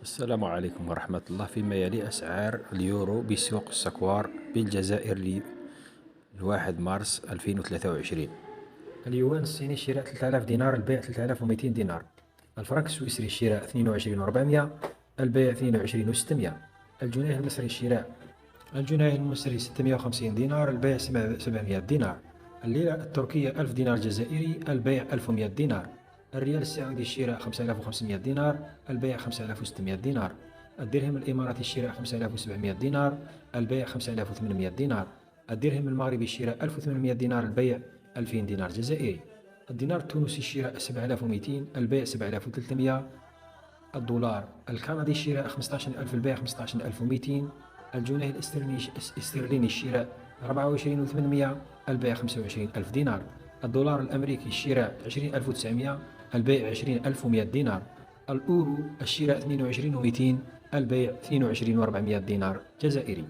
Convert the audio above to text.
السلام عليكم ورحمة الله. فيما يلي أسعار اليورو بسوق السكوار بالجزائر لواحد مارس 2023. اليوان الصيني شراء 3000 دينار، البيع 3200 دينار. الفرنك السويسري شراء 22,400، البيع 22,600. الجنيه المصري الجنيه المصري 650 دينار، البيع 700 دينار. الليرة التركية 1000 دينار جزائري، البيع 1100 دينار. الريال السعودي الشراء 5500 دينار، البيع 5600 دينار. الدرهم الإماراتي الشراء 5700 دينار، البيع 5800 دينار. الدرهم المغربي الشراء 1800 دينار، البيع 2000 دينار جزائري. الدينار التونسي الشراء 7200، البيع 7300. الدولار الكندي الشراء 15000، البيع 15200. الجنيه الاسترليني الشراء 24800، البيع 25000 دينار. الدولار الأمريكي الشراء 20900، البيع 20100 دينار. الأورو الشراء 22,200، البيع 22,400 دينار جزائري.